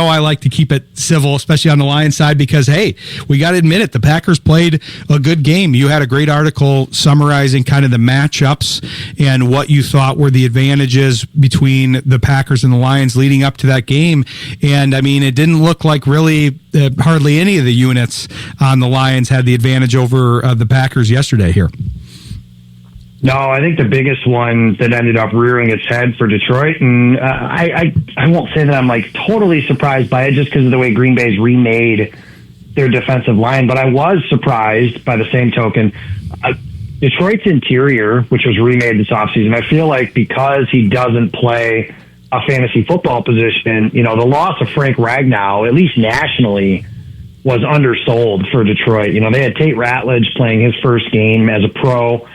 I like to keep it civil, especially on the Lions side, because, hey, we got to admit it. The Packers played a good game. You had a great article summarizing kind of the matchups and what you thought were the advantages between the Packers and the Lions leading up to that game. And, I mean, it didn't look like really hardly any of the units on the Lions had the advantage over the Packers yesterday here. No, I think the biggest one that ended up rearing its head for Detroit, and I won't say that I'm like totally surprised by it just because of the way Green Bay's remade their defensive line, but I was surprised by the same token. Detroit's interior, which was remade this offseason, I feel like because he doesn't play a fantasy football position, the loss of Frank Ragnow, at least nationally, was undersold for Detroit. They had Tate Ratledge playing his first game as a pro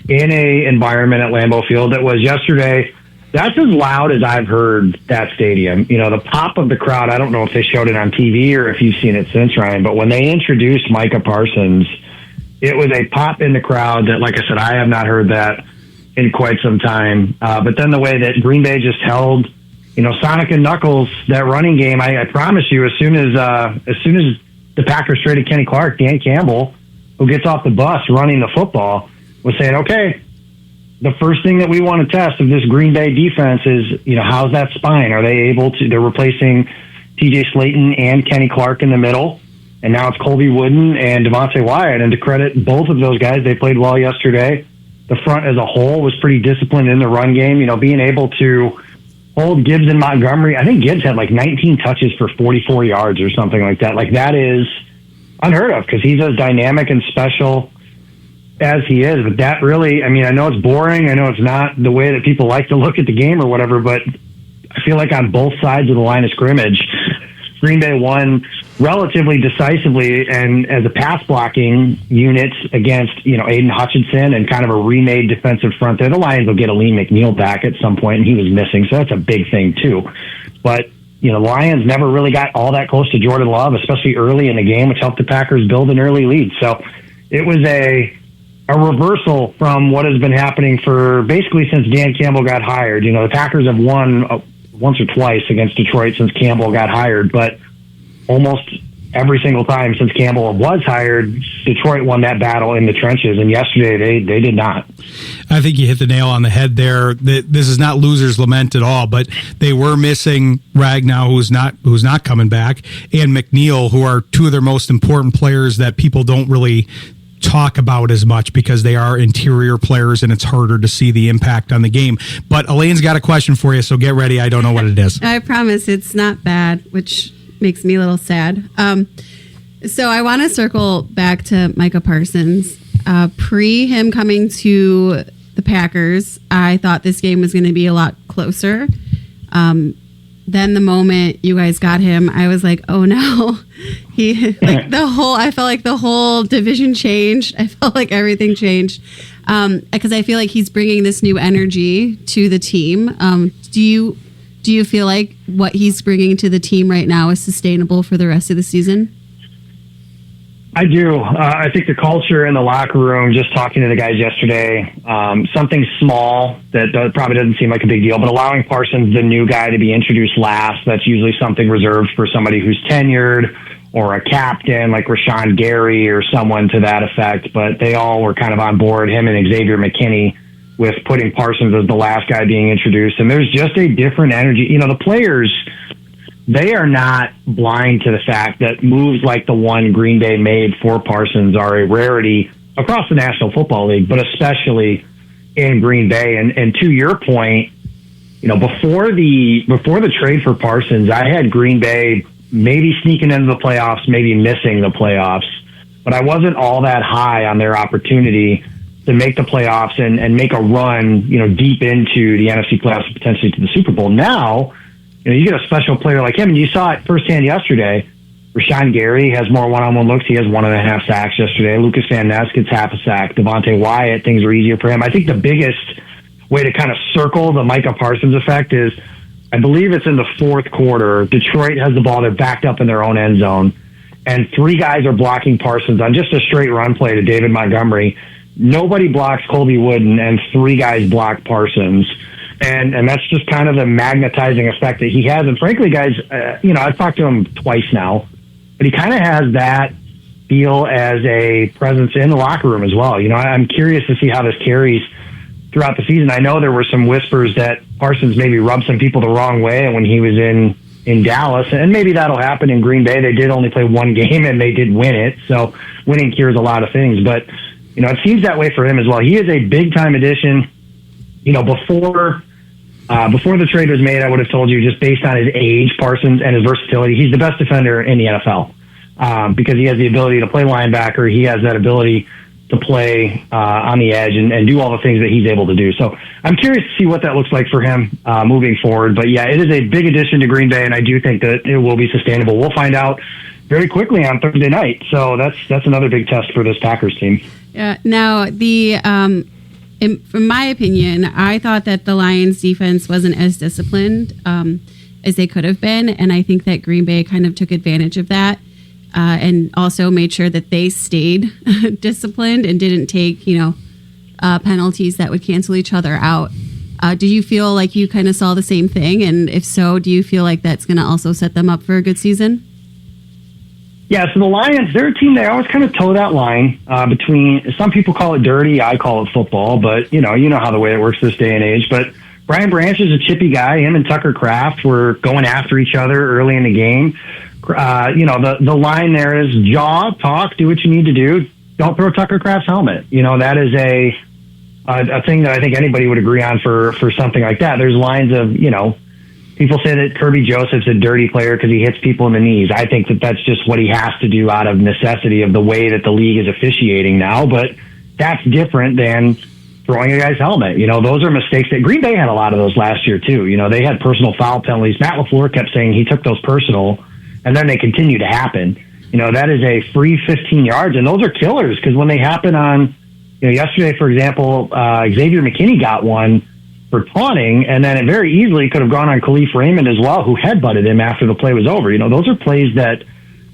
in a environment at Lambeau Field that was yesterday. That's as loud as I've heard that stadium. The pop of the crowd, I don't know if they showed it on TV or if you've seen it since, Ryan, but when they introduced Micah Parsons, it was a pop in the crowd that, like I said, I have not heard that in quite some time. But then the way that Green Bay just held, Sonic and Knuckles, that running game, I promise you, as soon as the Packers traded Kenny Clark, Dan Campbell, who gets off the bus running the football, was saying, okay, the first thing that we want to test of this Green Bay defense is, how's that spine? Are they able to? They're replacing TJ Slayton and Kenny Clark in the middle, and now it's Colby Wooden and Devontae Wyatt. And to credit both of those guys, they played well yesterday. The front as a whole was pretty disciplined in the run game. Being able to hold Gibbs and Montgomery. I think Gibbs had like 19 touches for 44 yards or something like that. Like, that is unheard of because he's as dynamic and special as he is. But that really, I know it's boring. I know it's not the way that people like to look at the game or whatever, but I feel like on both sides of the line of scrimmage, Green Bay won relatively decisively, and as a pass blocking unit against, Aiden Hutchinson and kind of a remade defensive front there. The Lions will get Aleem McNeil back at some point, and he was missing, so that's a big thing too. But, the Lions never really got all that close to Jordan Love, especially early in the game, which helped the Packers build an early lead. So it was a reversal from what has been happening for basically since Dan Campbell got hired. The Packers have won once or twice against Detroit since Campbell got hired, but almost every single time since Campbell was hired, Detroit won that battle in the trenches, and yesterday they did not. I think you hit the nail on the head there. This is not loser's lament at all, but they were missing Ragnow, who's not coming back, and McNeil, who are two of their most important players that people don't really talk about as much because they are interior players and it's harder to see the impact on the game. But Elaine's got a question for you, so get ready. I don't know what it is. I promise it's not bad, which makes me a little sad. So I want to circle back to Micah Parsons. Pre him coming to the Packers, I thought this game was going to be a lot closer. Then the moment you guys got him, I was like, oh no. I felt like the whole division changed. I felt like everything changed. Because I feel like he's bringing this new energy to the team. Do you feel like what he's bringing to the team right now is sustainable for the rest of the season? I do. I think the culture in the locker room, just talking to the guys yesterday, something small that probably doesn't seem like a big deal, but allowing Parsons, the new guy, to be introduced last, that's usually something reserved for somebody who's tenured or a captain like Rashawn Gary or someone to that effect. But they all were kind of on board, him and Xavier McKinney, with putting Parsons as the last guy being introduced. And there's just a different energy. The players, they are not blind to the fact that moves like the one Green Bay made for Parsons are a rarity across the National Football League, but especially in Green Bay. And to your point, before the trade for Parsons, I had Green Bay maybe sneaking into the playoffs, maybe missing the playoffs, but I wasn't all that high on their opportunity to make the playoffs and make a run, deep into the NFC playoffs, potentially to the Super Bowl. Now, you get a special player like him, and you saw it firsthand yesterday. Rashawn Gary has more one-on-one looks. He has 1.5 sacks yesterday. Lucas Van Ness gets half a sack. Devontae Wyatt, things are easier for him. I think the biggest way to kind of circle the Micah Parsons effect is, I believe it's in the fourth quarter. Detroit has the ball. They're backed up in their own end zone, and 3 guys are blocking Parsons on just a straight run play to David Montgomery. nobody blocks Colby Wooden and 3 guys block Parsons. And that's just kind of the magnetizing effect that he has. And frankly, guys, I've talked to him twice now, but he kind of has that feel as a presence in the locker room as well. I'm curious to see how this carries throughout the season. I know there were some whispers that Parsons maybe rubbed some people the wrong way when he was in Dallas, and maybe that'll happen in Green Bay. They did only play 1 game and they did win it, so winning cures a lot of things. But it seems that way for him as well. He is a big time addition. Before the trade was made, I would have told you, just based on his age, Parsons, and his versatility, he's the best defender in the NFL because he has the ability to play linebacker. He has that ability to play on the edge and do all the things that he's able to do. So I'm curious to see what that looks like for him moving forward. But yeah, it is a big addition to Green Bay, and I do think that it will be sustainable. We'll find out very quickly on Thursday night. So that's another big test for this Packers team. Now, from my opinion, I thought that the Lions defense wasn't as disciplined as they could have been. And I think that Green Bay kind of took advantage of that and also made sure that they stayed disciplined and didn't take, penalties that would cancel each other out. Do you feel like you kind of saw the same thing? And if so, do you feel like that's going to also set them up for a good season? Yeah, so the Lions, they're a team, they always kind of toe that line between, some people call it dirty, I call it football, but you know how the way it works this day and age. But Brian Branch is a chippy guy. Him and Tucker Kraft were going after each other early in the game. The line there is jaw, talk, do what you need to do. Don't throw Tucker Kraft's helmet. That is a thing that I think anybody would agree on for something like that. There's lines of, people say that Kirby Joseph's a dirty player because he hits people in the knees. I think that that's just what he has to do out of necessity of the way that the league is officiating now. But that's different than throwing a guy's helmet. Those are mistakes that Green Bay had a lot of those last year too. They had personal foul penalties. Matt LaFleur kept saying he took those personal, and then they continue to happen. That is a free 15 yards, and those are killers because when they happen on, yesterday, for example, Xavier McKinney got one for taunting, and then it very easily could have gone on Khalif Raymond as well, who headbutted him after the play was over. Those are plays that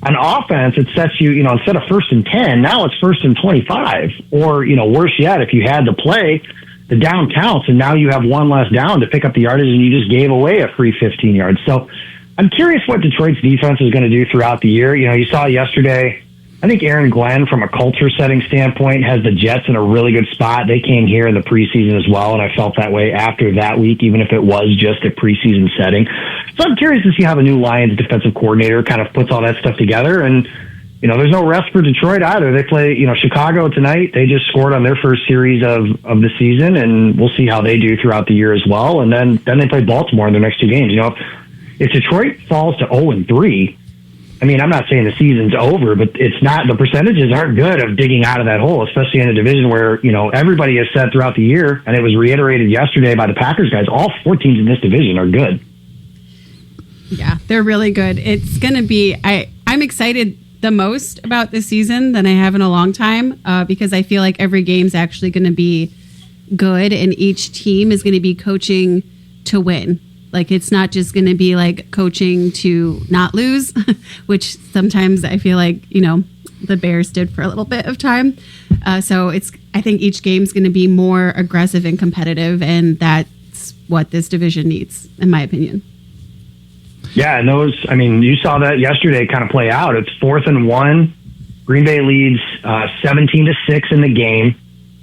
on offense, it sets you, instead of 1st and 10, now it's 1st and 25. Or, worse yet, if you had the play, the down counts, and now you have one less down to pick up the yardage, and you just gave away a free 15 yards. So I'm curious what Detroit's defense is going to do throughout the year. You saw yesterday, I think Aaron Glenn, from a culture setting standpoint, has the Jets in a really good spot. They came here in the preseason as well, and I felt that way after that week, even if it was just a preseason setting. So I'm curious to see how the new Lions defensive coordinator kind of puts all that stuff together. And, there's no rest for Detroit either. They play, Chicago tonight. They just scored on their first series of the season, and we'll see how they do throughout the year as well. And then they play Baltimore in their next 2 games. If Detroit falls to 0-3, I'm not saying the season's over, but it's not, the percentages aren't good of digging out of that hole, especially in a division where, everybody has said throughout the year, and it was reiterated yesterday by the Packers guys, all 4 teams in this division are good. Yeah, they're really good. It's going to be, I'm excited the most about this season than I have in a long time because I feel like every game's actually going to be good and each team is going to be coaching to win. Like, it's not just going to be like coaching to not lose, which sometimes I feel like, the Bears did for a little bit of time. So I think each game's going to be more aggressive and competitive, and that's what this division needs, in my opinion. Yeah, and you saw that yesterday kind of play out. It's 4th and 1. Green Bay leads 17-6 in the game.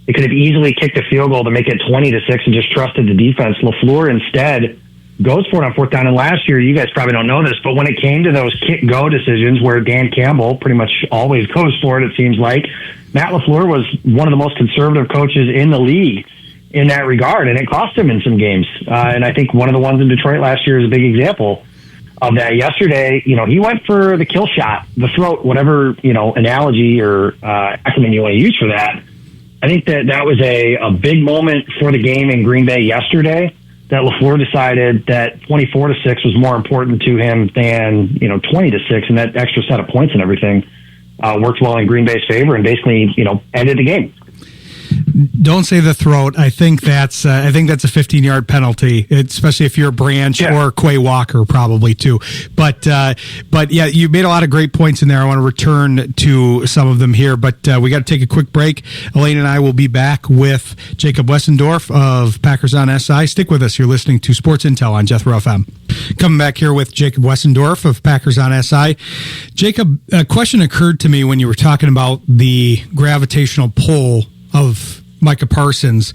They could have easily kicked a field goal to make it 20-6 and just trusted the defense. LaFleur instead goes for it on 4th down. And last year, you guys probably don't know this, but when it came to those kick-go decisions where Dan Campbell pretty much always goes for it seems like, Matt LaFleur was one of the most conservative coaches in the league in that regard, and it cost him in some games. And I think one of the ones in Detroit last year is a big example of that. Yesterday, he went for the kill shot, the throat, whatever, analogy or acronym you want to use for that. I think that was a big moment for the game in Green Bay yesterday, that LaFleur decided that 24-6 was more important to him than 20-6, and that extra set of points and everything worked well in Green Bay's favor and basically ended the game. Don't say the throat. I think that's a 15-yard penalty, especially if you're Branch or Quay Walker, probably too. But yeah, you made a lot of great points in there. I want to return to some of them here, but we got to take a quick break. Elaine and I will be back with Jacob Westendorf of Packers on SI. Stick with us. You're listening to Sports Intel on Jethro FM. Coming back here with Jacob Westendorf of Packers on SI. Jacob, a question occurred to me when you were talking about the gravitational pull of Micah Parsons.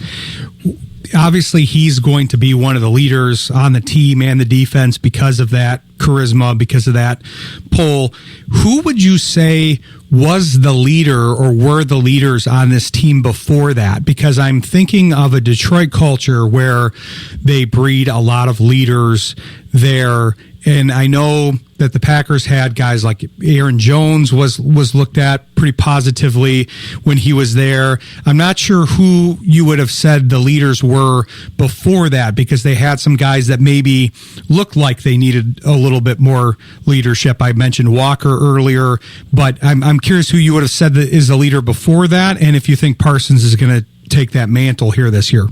Obviously, he's going to be one of the leaders on the team and the defense because of that charisma, because of that pull. Who would you say was the leader or were the leaders on this team before that? Because I'm thinking of a Detroit culture where they breed a lot of leaders there. And I know that the Packers had guys like Aaron Jones was looked at pretty positively when he was there. I'm not sure who you would have said the leaders were before that, because they had some guys that maybe looked like they needed a little bit more leadership. I mentioned Walker earlier, but I'm curious who you would have said that is the leader before that, and if you think Parsons is going to take that mantle here this year.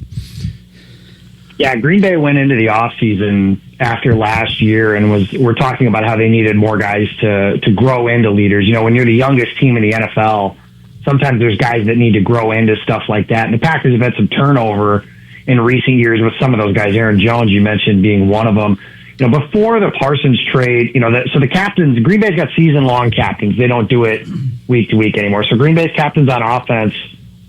Yeah, Green Bay went into the offseason after last year and we're talking about how they needed more guys to grow into leaders. You know, when you're the youngest team in the NFL, sometimes there's guys that need to grow into stuff like that. And the Packers have had some turnover in recent years with some of those guys. Aaron Jones, you mentioned, being one of them. You know, before the Parsons trade, you know, so the captains, Green Bay's got season-long captains. They don't do it week to week anymore. So Green Bay's captains on offense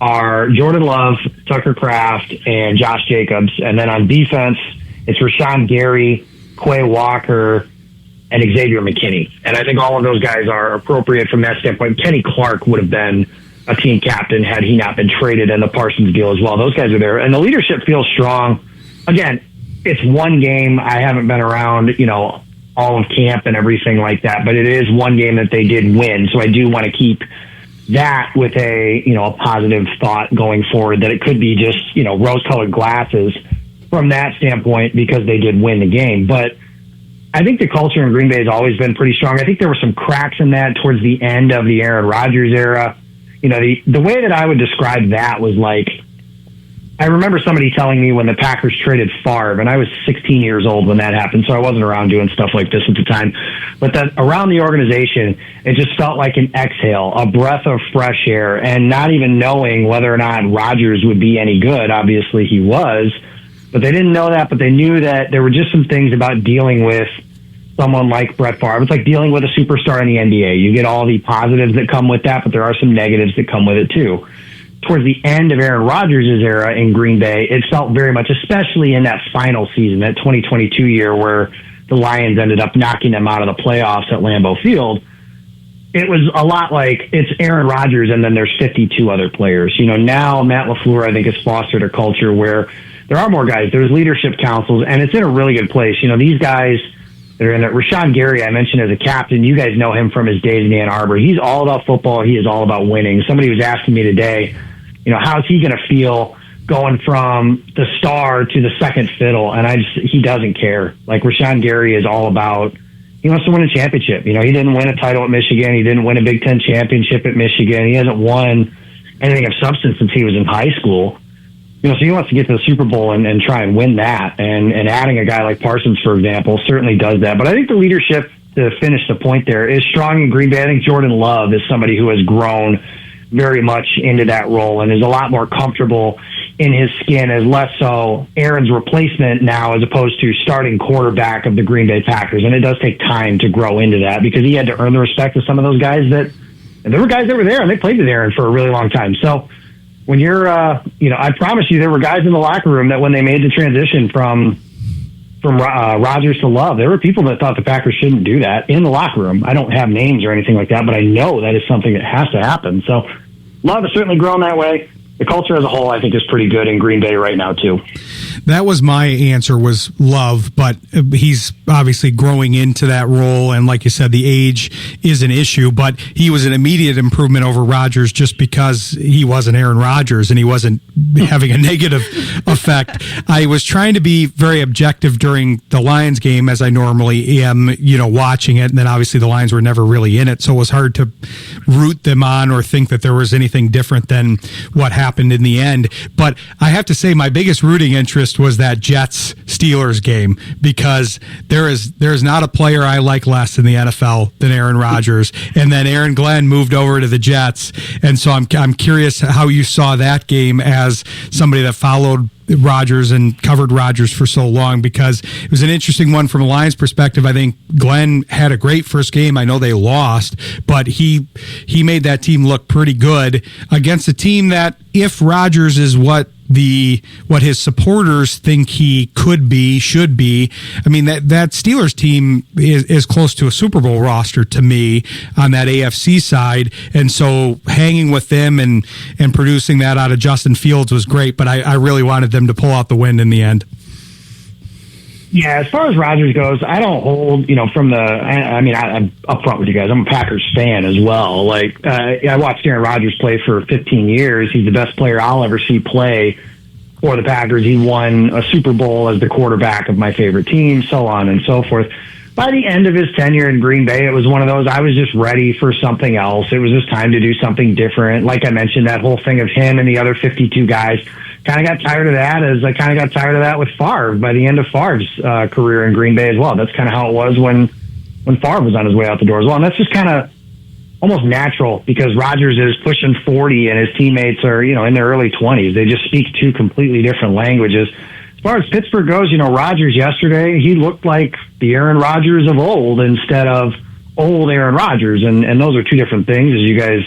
are Jordan Love, Tucker Kraft, and Josh Jacobs. And then on defense, it's Rashawn Gary, Quay Walker, and Xavier McKinney. And I think all of those guys are appropriate from that standpoint. Kenny Clark would have been a team captain had he not been traded in the Parsons deal as well. Those guys are there. And the leadership feels strong. Again, it's one game. I haven't been around, you know, all of camp and everything like that, but it is one game that they did win. So I do want to keep that with a positive thought going forward, that it could be just, rose-colored glasses from that standpoint because they did win the game. But I think the culture in Green Bay has always been pretty strong. I think there were some cracks in that towards the end of the Aaron Rodgers era. You know, the way that I would describe that was like, I remember somebody telling me when the Packers traded Favre, and I was 16 years old when that happened, so I wasn't around doing stuff like this at the time, but that around the organization, it just felt like an exhale, a breath of fresh air, and not even knowing whether or not Rodgers would be any good. Obviously he was, but they didn't know that, but they knew that there were just some things about dealing with someone like Brett Favre. It's like dealing with a superstar in the NBA. You get all the positives that come with that, but there are some negatives that come with it too. Towards the end of Aaron Rodgers' era in Green Bay, it felt very much, especially in that final season, that 2022 year where the Lions ended up knocking them out of the playoffs at Lambeau Field. It was a lot like it's Aaron Rodgers and then there's 52 other players. You know, now Matt LaFleur, I think, has fostered a culture where there are more guys. There's leadership councils, and it's in a really good place. You know, these guys that are in it. Rashawn Gary, I mentioned as a captain, you guys know him from his days in Ann Arbor. He's all about football. He is all about winning. Somebody was asking me today, how's he going to feel going from the star to the second fiddle? And he doesn't care. Like, Rashawn Gary is all about, he wants to win a championship. He didn't win a title at Michigan. He didn't win a Big Ten championship at Michigan. He hasn't won anything of substance since he was in high school. So he wants to get to the Super Bowl and try and win that. And adding a guy like Parsons, for example, certainly does that. But I think the leadership, to finish the point there, is strong in Green Bay. I think Jordan Love is somebody who has grown very much into that role and is a lot more comfortable in his skin, as less so Aaron's replacement now as opposed to starting quarterback of the Green Bay Packers. And it does take time to grow into that because he had to earn the respect of some of those guys and there were guys that were there and they played with Aaron for a really long time. So when you're, I promise you there were guys in the locker room that when they made the transition from Rodgers to Love, there were people that thought the Packers shouldn't do that in the locker room. I don't have names or anything like that, but I know that is something that has to happen. So Love has certainly grown that way. The culture as a whole, I think, is pretty good in Green Bay right now, too. That was my answer, was Love, but he's obviously growing into that role, and like you said, the age is an issue, but he was an immediate improvement over Rodgers just because he wasn't Aaron Rodgers and he wasn't having a negative effect. I was trying to be very objective during the Lions game, as I normally am, watching it, and then obviously the Lions were never really in it, so it was hard to root them on or think that there was anything different than what happened happened in the end. But I have to say, my biggest rooting interest was that Jets-Steelers game, because there is not a player I like less in the NFL than Aaron Rodgers. And then Aaron Glenn moved over to the Jets. And so I'm curious how you saw that game as somebody that followed Rodgers and covered Rodgers for so long, because it was an interesting one from a Lions perspective. I think Glenn had a great first game. I know they lost, but he made that team look pretty good against a team that, if Rodgers is what his supporters think he could be, should be. I mean, that Steelers team is close to a Super Bowl roster to me on that AFC side. And so hanging with them and producing that out of Justin Fields was great, but I really wanted them to pull out the win in the end. Yeah, as far as Rodgers goes, I don't hold, from I'm upfront with you guys. I'm a Packers fan as well. Like, I watched Aaron Rodgers play for 15 years. He's the best player I'll ever see play for the Packers. He won a Super Bowl as the quarterback of my favorite team, so on and so forth. By the end of his tenure in Green Bay, it was one of those, I was just ready for something else. It was just time to do something different. Like I mentioned, that whole thing of him and the other 52 guys, kind of got tired of that, as I kind of got tired of that with Favre by the end of Favre's career in Green Bay as well. That's kind of how it was when Favre was on his way out the door as well. And that's just kind of almost natural, because Rodgers is pushing 40 and his teammates are, in their early 20s. They just speak two completely different languages. As far as Pittsburgh goes, Rodgers yesterday, he looked like the Aaron Rodgers of old instead of old Aaron Rodgers. And those are two different things, as you guys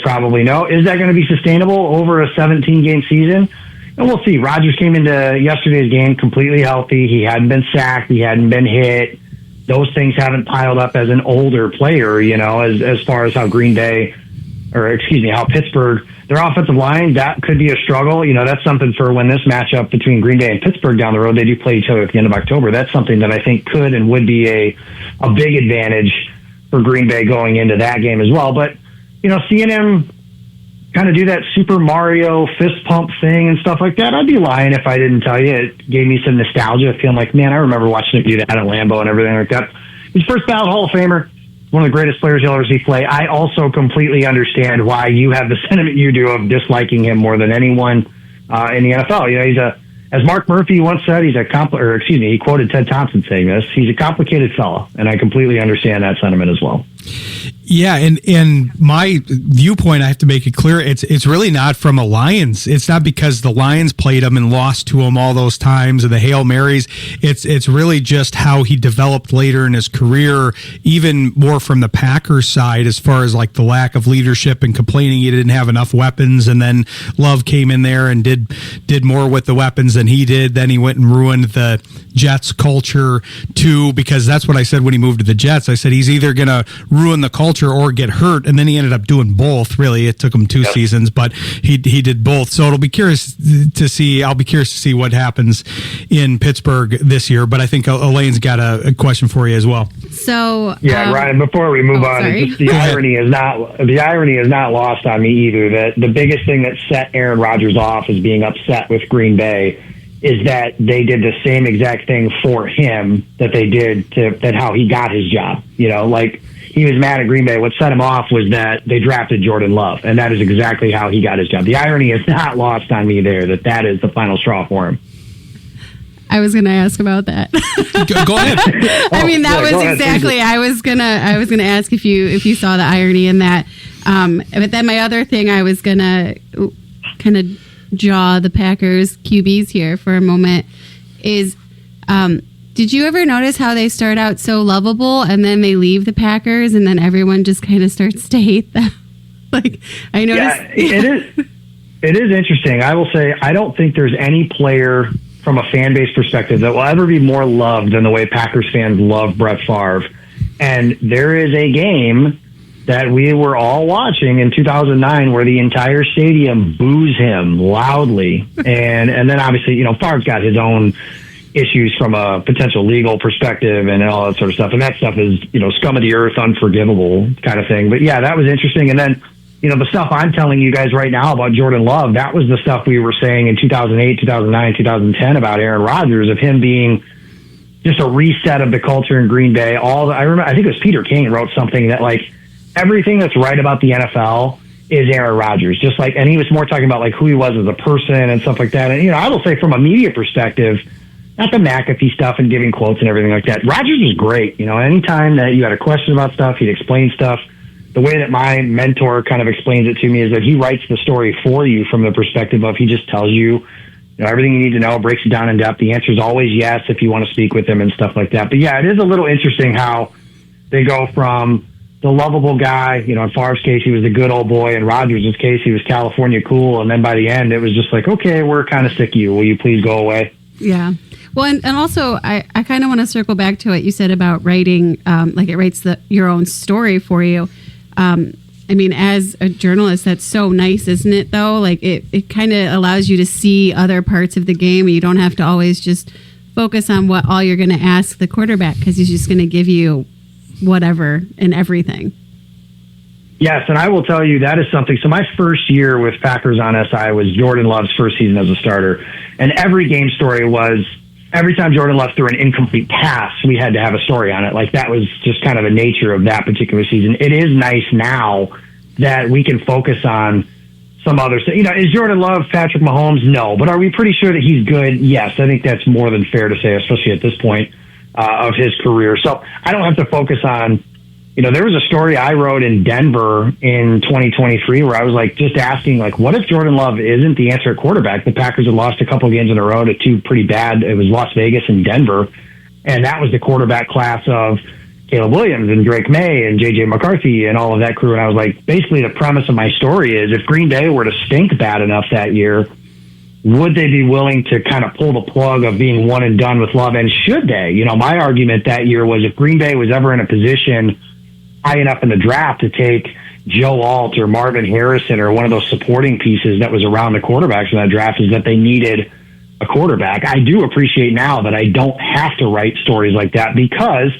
probably know. Is that going to be sustainable over a 17-game season? And we'll see. Rodgers came into yesterday's game completely healthy. He hadn't been sacked. He hadn't been hit. Those things haven't piled up as an older player, as far as how how Pittsburgh, their offensive line, that could be a struggle. That's something for when this matchup between Green Bay and Pittsburgh down the road, they do play each other at the end of October. That's something that I think could and would be a big advantage for Green Bay going into that game as well. But, seeing him kind of do that Super Mario fist pump thing and stuff like that, I'd be lying if I didn't tell you it gave me some nostalgia, feeling like, man, I remember watching him do that at Lambeau and everything like that. He's first ballot Hall of Famer, one of the greatest players you'll ever see play. I also completely understand why you have the sentiment you do of disliking him more than anyone in the NFL. He's as Mark Murphy once said, he quoted Ted Thompson saying this, he's a complicated fellow, and I completely understand that sentiment as well. Yeah, and my viewpoint, I have to make it clear, it's really not from a Lions. It's not because the Lions played him and lost to him all those times and the Hail Marys. It's really just how he developed later in his career, even more from the Packers side, as far as like the lack of leadership and complaining he didn't have enough weapons. And then Love came in there and did more with the weapons than he did. Then he went and ruined the Jets culture too, because that's what I said when he moved to the Jets. I said he's either going to ruin the culture or get hurt, and then he ended up doing both. Really, it took him 2 seasons, but he did both. So I'll be curious to see what happens in Pittsburgh this year. But I think Elaine's got a question for you as well. So Ryan, before we move on, the irony is not lost on me either. That the biggest thing that set Aaron Rodgers off as being upset with Green Bay is that they did the same exact thing for him that they did that how he got his job. He was mad at Green Bay. What set him off was that they drafted Jordan Love, and that is exactly how he got his job. The irony is not lost on me there, that is the final straw for him. I was going to ask about that. Go ahead. I was gonna ask if you saw the irony in that. But then my other thing, I was gonna kind of jaw the Packers QBs here for a moment is. Did you ever notice how they start out so lovable and then they leave the Packers and then everyone just kind of starts to hate them? I noticed. Yeah, it is interesting. I will say I don't think there's any player from a fan base perspective that will ever be more loved than the way Packers fans love Brett Favre. And there is a game that we were all watching in 2009 where the entire stadium boos him loudly. and then obviously, Favre's got his own issues from a potential legal perspective and all that sort of stuff. And that stuff is, scum of the earth, unforgivable kind of thing. But yeah, that was interesting. And then, the stuff I'm telling you guys right now about Jordan Love, that was the stuff we were saying in 2008, 2009, 2010 about Aaron Rodgers, of him being just a reset of the culture in Green Bay. I think it was Peter King wrote something that everything that's right about the NFL is Aaron Rodgers. Just like, and he was more talking about like who he was as a person and stuff like that. And, you know, I will say from a media perspective, not the McAfee stuff and giving quotes and everything like that, Rodgers was great. You know, anytime that you had a question about stuff, he'd explain stuff. The way that my mentor kind of explains it to me is that he writes the story for you from the perspective of he just tells you, you know, everything you need to know, breaks it down in depth. The answer is always yes if you want to speak with him and stuff like that. But yeah, it is a little interesting how they go from the lovable guy, you know, in Favre's case, he was the good old boy. In Rodgers' case, he was California cool. And then by the end, it was just like, okay, we're kind of sick of you. Will you please go away? Yeah. Well, and also, I kind of want to circle back to what you said about writing, like it writes your own story for you. I mean, as a journalist, that's so nice, isn't it, though? Like, it kind of allows you to see other parts of the game. You don't have to always just focus on what all you're going to ask the quarterback because he's just going to give you whatever and everything. Yes, and I will tell you that is something. So my first year with Packers on SI was Jordan Love's first season as a starter. And every game story was, every time Jordan Love threw an incomplete pass, we had to have a story on it. Like, that was just kind of the nature of that particular season. It is nice now that we can focus on some other stuff. You know, is Jordan Love Patrick Mahomes? No. But are we pretty sure that he's good? Yes. I think that's more than fair to say, especially at this point of his career. So I don't have to focus on, you know, there was a story I wrote in Denver in 2023 where I was like just asking, like, what if Jordan Love isn't the answer at quarterback? The Packers had lost a couple of games in a row to two pretty bad. It was Las Vegas and Denver. And that was the quarterback class of Caleb Williams and Drake May and J.J. McCarthy and all of that crew. And I was like, basically the premise of my story is if Green Bay were to stink bad enough that year, would they be willing to kind of pull the plug of being one and done with Love? And should they? You know, my argument that year was if Green Bay was ever in a position high enough in the draft to take Joe Alt or Marvin Harrison or one of those supporting pieces that was around the quarterbacks in that draft, is that they needed a quarterback. I do appreciate now that I don't have to write stories like that because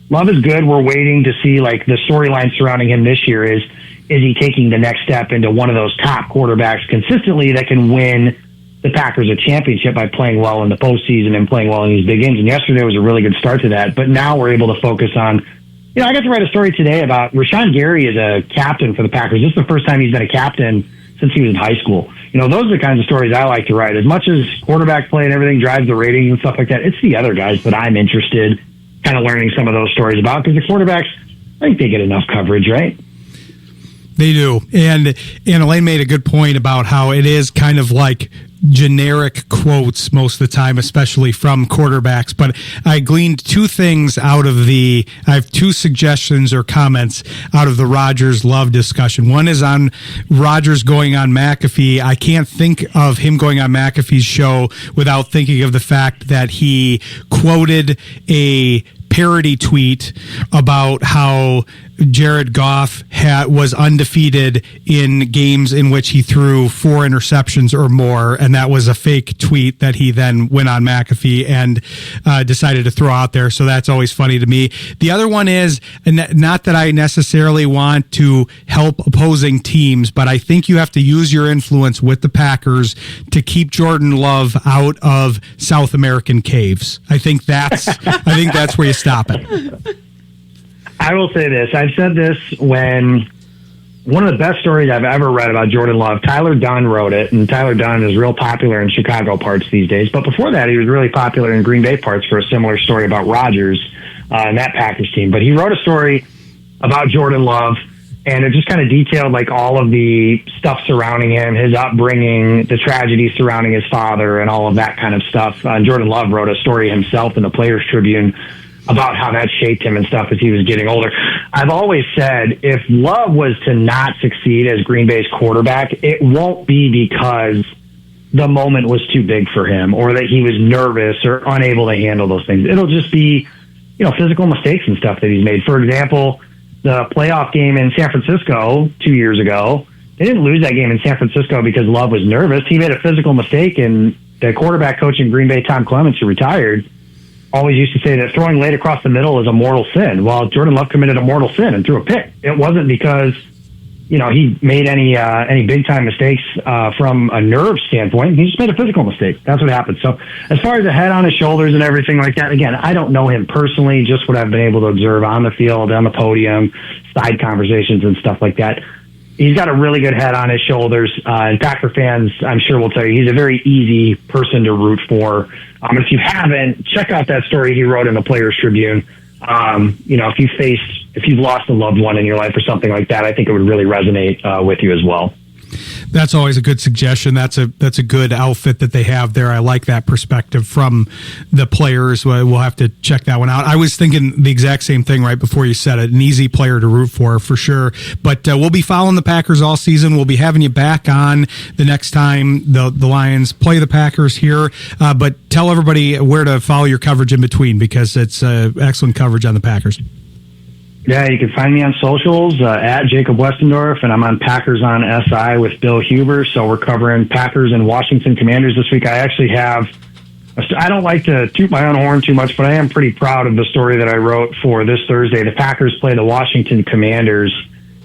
Love is good. We're waiting to see, like, the storyline surrounding him this year is he taking the next step into one of those top quarterbacks consistently that can win the Packers a championship by playing well in the postseason and playing well in these big games. And yesterday was a really good start to that. But now we're able to focus on, you know, I got to write a story today about Rashawn Gary is a captain for the Packers. This is the first time he's been a captain since he was in high school. You know, those are the kinds of stories I like to write. As much as quarterback play and everything drives the ratings and stuff like that, it's the other guys that I'm interested kind of learning some of those stories about, because the quarterbacks, I think they get enough coverage, right? They do. And Elaine made a good point about how it is kind of like generic quotes most of the time, especially from quarterbacks. But I gleaned two things out of I have two suggestions or comments out of the Rodgers Love discussion. One is on Rodgers going on McAfee. I can't think of him going on McAfee's show without thinking of the fact that he quoted a parody tweet about how Jared Goff was undefeated in games in which he threw 4 interceptions or more, and that was a fake tweet that he then went on McAfee and decided to throw out there. So that's always funny to me. The other one is, not that I necessarily want to help opposing teams, but I think you have to use your influence with the Packers to keep Jordan Love out of South American caves. I think that's where you stop it. I will say this. I've said this when one of the best stories I've ever read about Jordan Love, Tyler Dunn wrote it, and Tyler Dunn is real popular in Chicago parts these days. But before that, he was really popular in Green Bay parts for a similar story about Rodgers and that Packers team. But he wrote a story about Jordan Love, and it just kind of detailed like all of the stuff surrounding him, his upbringing, the tragedy surrounding his father, and all of that kind of stuff. Jordan Love wrote a story himself in the Players Tribune about how that shaped him and stuff as he was getting older. I've always said if Love was to not succeed as Green Bay's quarterback, it won't be because the moment was too big for him or that he was nervous or unable to handle those things. It'll just be, you know, physical mistakes and stuff that he's made. For example, the playoff game in San Francisco 2 years ago, they didn't lose that game in San Francisco because Love was nervous. He made a physical mistake, and the quarterback coach in Green Bay, Tom Clements, who retired, always used to say that throwing late across the middle is a mortal sin. Well, Jordan Love committed a mortal sin and threw a pick. It wasn't because, you know, he made any big time mistakes from a nerve standpoint. He just made a physical mistake. That's what happened. So as far as the head on his shoulders and everything like that, again, I don't know him personally, just what I've been able to observe on the field, on the podium, side conversations and stuff like that. he's got a really good head on his shoulders. And Packer fans, I'm sure, will tell you he's a very easy person to root for. If you haven't, check out that story he wrote in the Players Tribune. If you've lost a loved one in your life or something like that, I think it would really resonate with you as well. That's always a good suggestion. That's a good outfit that they have there. I like that perspective from the players. We'll have to check that one out. I was thinking the exact same thing right before you said it. An easy player to root for sure. But we'll be following the Packers all season. We'll be having you back on the next time the Lions play the Packers here. But tell everybody where to follow your coverage in between, because it's excellent coverage on the Packers. Yeah, you can find me on socials at Jacob Westendorf, and I'm on Packers on SI with Bill Huber. So we're covering Packers and Washington Commanders this week. I actually have, I don't like to toot my own horn too much, but I am pretty proud of the story that I wrote for this Thursday. The Packers play the Washington Commanders,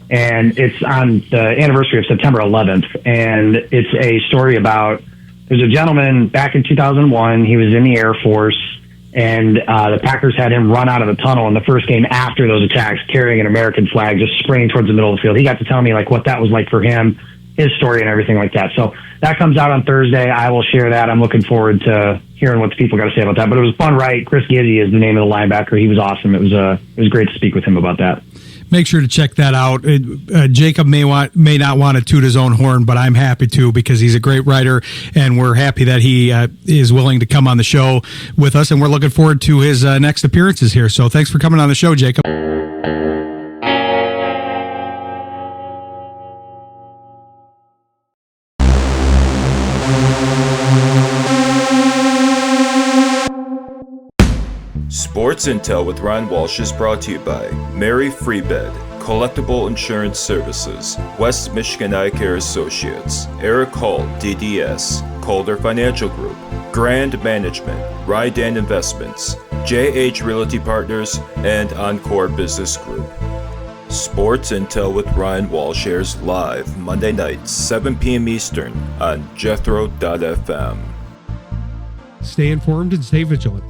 and it's on the anniversary of September 11th. And it's a story about, there's a gentleman back in 2001, he was in the Air Force, and the Packers had him run out of the tunnel in the first game after those attacks, carrying an American flag, just sprinting towards the middle of the field. He got to tell me what that was like for him, his story, and everything like that. So that comes out on Thursday. I will share that. I'm looking forward to hearing what the people got to say about that. But it was fun, right? Chris Gizzi is the name of the linebacker. He was awesome. It was great to speak with him about that. Make sure to check that out. Jacob may not want to toot his own horn, but I'm happy to, because he's a great writer, and we're happy that he is willing to come on the show with us, and we're looking forward to his next appearances here. So thanks for coming on the show, Jacob. Sports Intel with Ryan Walsh is brought to you by Mary Freebed, Collectible Insurance Services, West Michigan Eye Care Associates, Eric Hull, DDS, Calder Financial Group, Grand Management, Rydan Investments, JH Realty Partners, and Encore Business Group. Sports Intel with Ryan Walsh airs live Monday nights, 7 p.m. Eastern on Jethro.fm. Stay informed and stay vigilant.